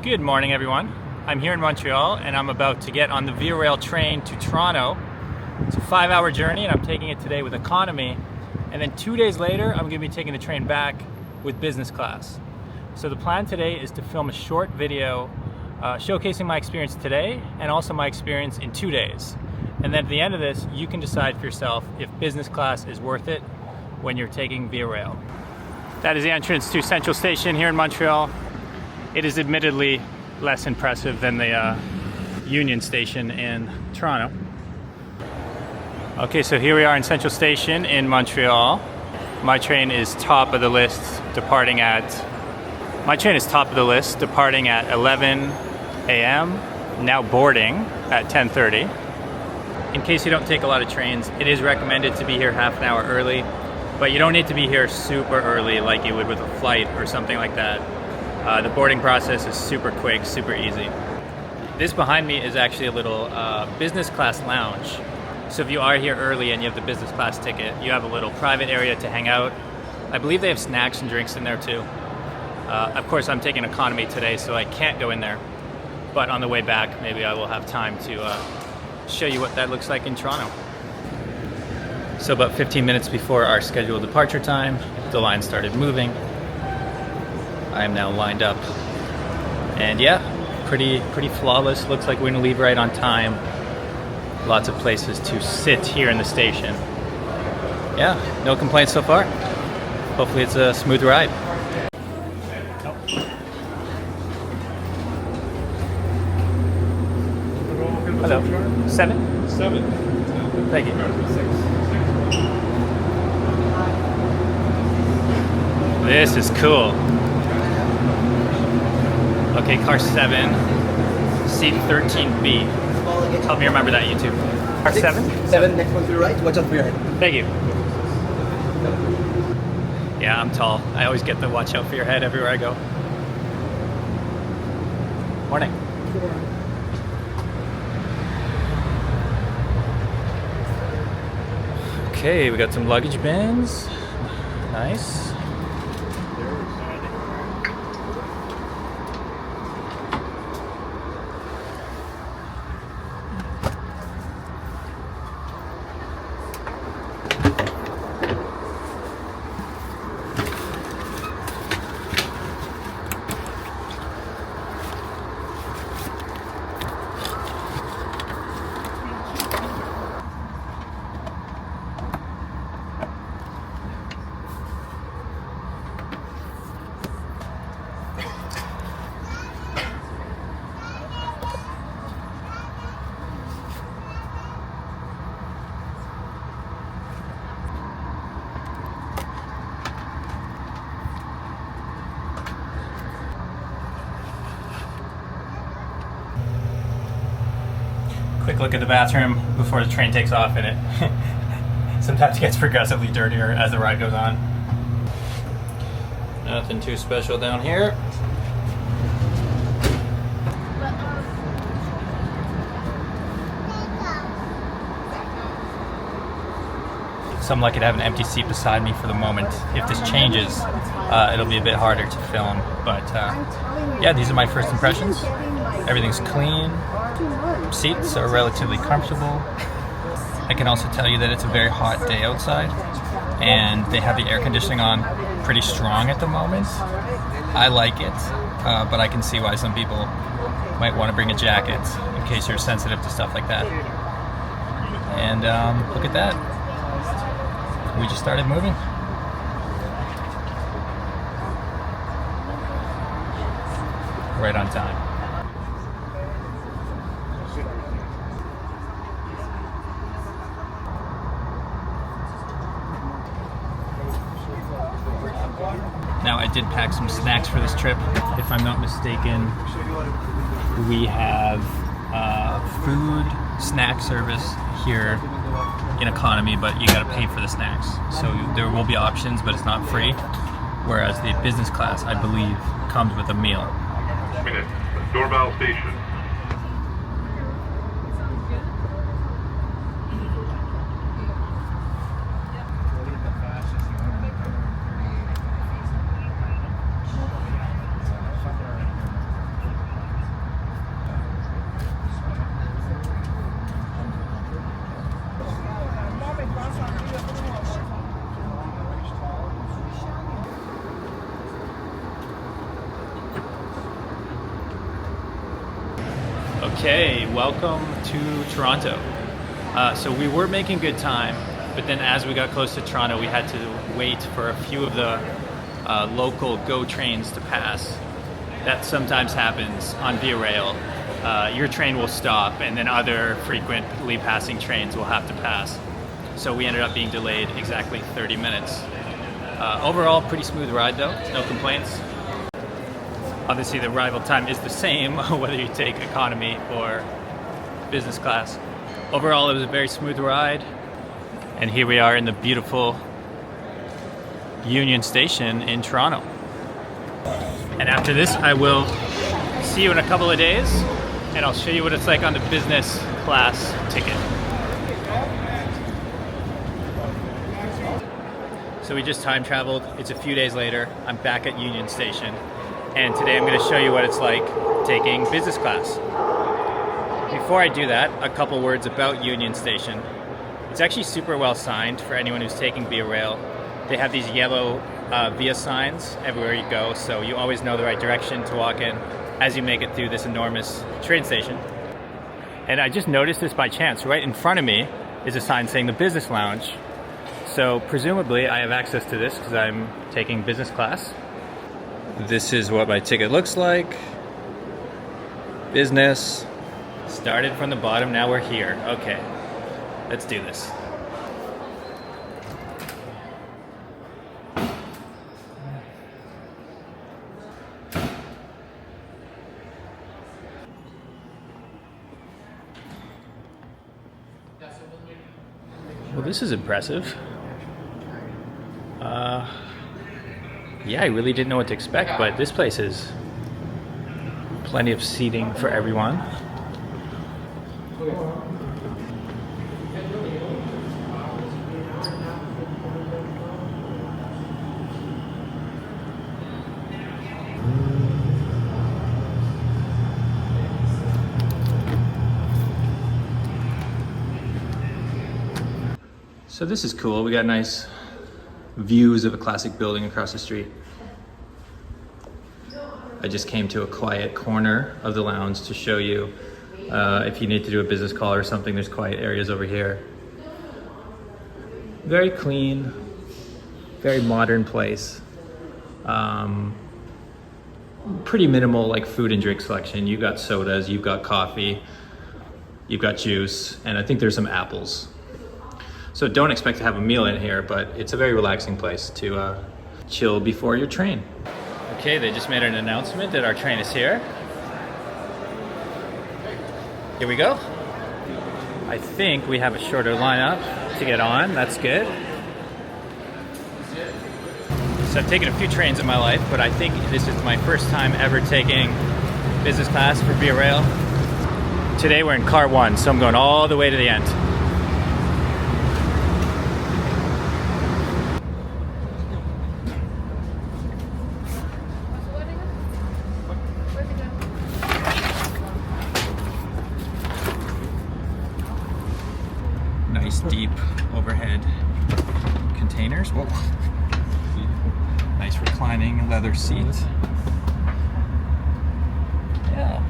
Good morning, everyone. I'm here in Montreal and I'm about to get on the Via Rail train to Toronto. It's a 5-hour journey and I'm taking it today with economy. And then 2 days later, I'm gonna be taking the train back with business class. So the plan today is to film a short video showcasing my experience today and also my experience in 2 days. And then at the end of this, you can decide for yourself if business class is worth it when you're taking Via Rail. That is the entrance to Central Station here in Montreal. It is admittedly less impressive than the Union Station in Toronto. Okay, so here we are in Central Station in Montreal. My train is top of the list, departing at 11 a.m., now boarding at 10:30. In case you don't take a lot of trains, it is recommended to be here half an hour early, but you don't need to be here super early like you would with a flight or something like that. The boarding process is super quick, super easy. This behind me is actually a little business class lounge. So if you are here early and you have the business class ticket, you have a little private area to hang out. I believe they have snacks and drinks in there too. Of course, I'm taking economy today, so I can't go in there. But on the way back, maybe I will have time to show you what that looks like in Toronto. So about 15 minutes before our scheduled departure time, the line started moving. I am now lined up, and yeah, pretty flawless. Looks like we're gonna leave right on time. Lots of places to sit here in the station. Yeah, no complaints so far. Hopefully it's a smooth ride. Hello. 7? 7. Thank you. This is cool. Okay, car 7, seat 13B. Help me remember that, YouTube. Car 7? 7, next one to the right, watch out for your head. Thank you. Yeah, I'm tall. I always get the watch out for your head everywhere I go. Morning. Okay, we got some luggage bins. Nice. Quick look at the bathroom before the train takes off, and it sometimes gets progressively dirtier as the ride goes on. Nothing too special down here. So I'm lucky to have an empty seat beside me for the moment. If this changes, it'll be a bit harder to film, but yeah, these are my first impressions. Everything's clean. Seats are relatively comfortable. I can also tell you that it's a very hot day outside, and they have the air conditioning on pretty strong at the moment. I like it, but I can see why some people might want to bring a jacket in case you're sensitive to stuff like that. And look at that. We just started moving. Right on time. Now, I did pack some snacks for this trip. If I'm not mistaken, we have food snack service here in economy, but you gotta pay for the snacks. So there will be options, but it's not free. Whereas the business class, I believe, comes with a meal. Minute. Dorval Station. Okay, welcome to Toronto. So we were making good time, but then as we got close to Toronto, we had to wait for a few of the local GO trains to pass. That sometimes happens on Via Rail. Your train will stop, and then other frequently passing trains will have to pass. So we ended up being delayed exactly 30 minutes. Overall, pretty smooth ride though, no complaints. Obviously the arrival time is the same whether you take economy or business class. Overall, it was a very smooth ride. And here we are in the beautiful Union Station in Toronto. And after this, I will see you in a couple of days, and I'll show you what it's like on the business class ticket. So we just time traveled. It's a few days later. I'm back at Union Station. And today I'm going to show you what it's like taking business class. Before I do that, a couple words about Union Station. It's actually super well signed for anyone who's taking Via Rail. They have these yellow Via signs everywhere you go, so you always know the right direction to walk in as you make it through this enormous train station. And I just noticed this by chance. Right in front of me is a sign saying the Business Lounge. So presumably I have access to this because I'm taking business class. This is what my ticket looks like. Business. Started from the bottom, now we're here. Okay, let's do this. Well, this is impressive. Yeah, I really didn't know what to expect, but this place is plenty of seating for everyone. So this is cool. We got nice views of a classic building across the street. I just came to a quiet corner of the lounge to show you if you need to do a business call or something, there's quiet areas over here. Very clean, very modern place. Pretty minimal like food and drink selection. You've got sodas, you've got coffee, you've got juice, and I think there's some apples. So don't expect to have a meal in here, but it's a very relaxing place to chill before your train. Okay, they just made an announcement that our train is here. Here we go. I think we have a shorter lineup to get on. That's good. So I've taken a few trains in my life, but I think this is my first time ever taking business class for Via Rail. Today we're in car 1, so I'm going all the way to the end. Nice deep overhead containers. Whoa. Nice reclining leather seat. Yeah.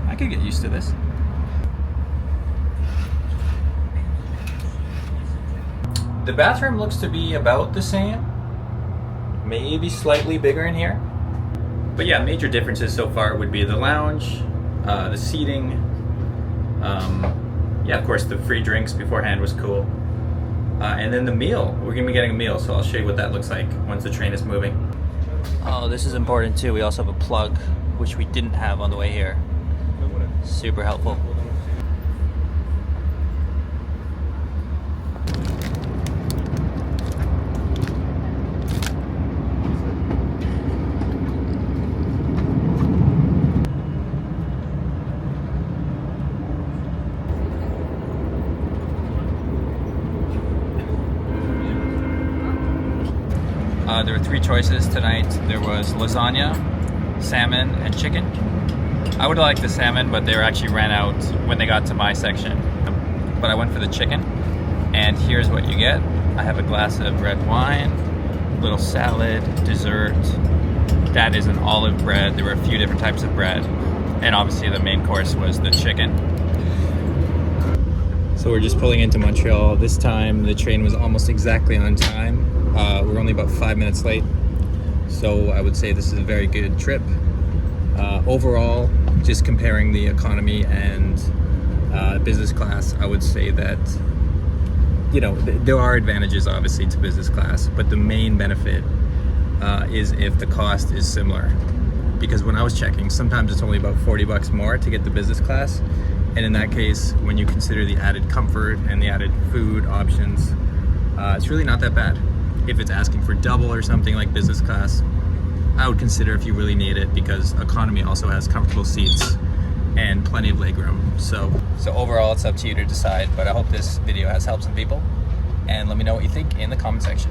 I could get used to this. The bathroom looks to be about the same. Maybe slightly bigger in here. But yeah, major differences so far would be the lounge, the seating. Yeah, of course, the free drinks beforehand was cool. And then the meal. We're gonna be getting a meal, so I'll show you what that looks like once the train is moving. Oh, this is important too. We also have a plug, which we didn't have on the way here. Super helpful. There were 3 choices tonight. There was lasagna, salmon, and chicken. I would have liked the salmon, but they were actually ran out when they got to my section. But I went for the chicken, and here's what you get. I have a glass of red wine, little salad, dessert. That is an olive bread. There were a few different types of bread. And obviously the main course was the chicken. So we're just pulling into Montreal. This time the train was almost exactly on time. We're only about 5 minutes late. So I would say this is a very good trip. Overall, just comparing the economy and business class, I would say that, you know, there are advantages obviously to business class, but the main benefit is if the cost is similar. Because when I was checking, sometimes it's only about $40 more to get the business class. And in that case, when you consider the added comfort and the added food options, it's really not that bad. If it's asking for double or something like business class, I would consider if you really need it, because economy also has comfortable seats and plenty of legroom. So overall, it's up to you to decide, but I hope this video has helped some people. And let me know what you think in the comment section.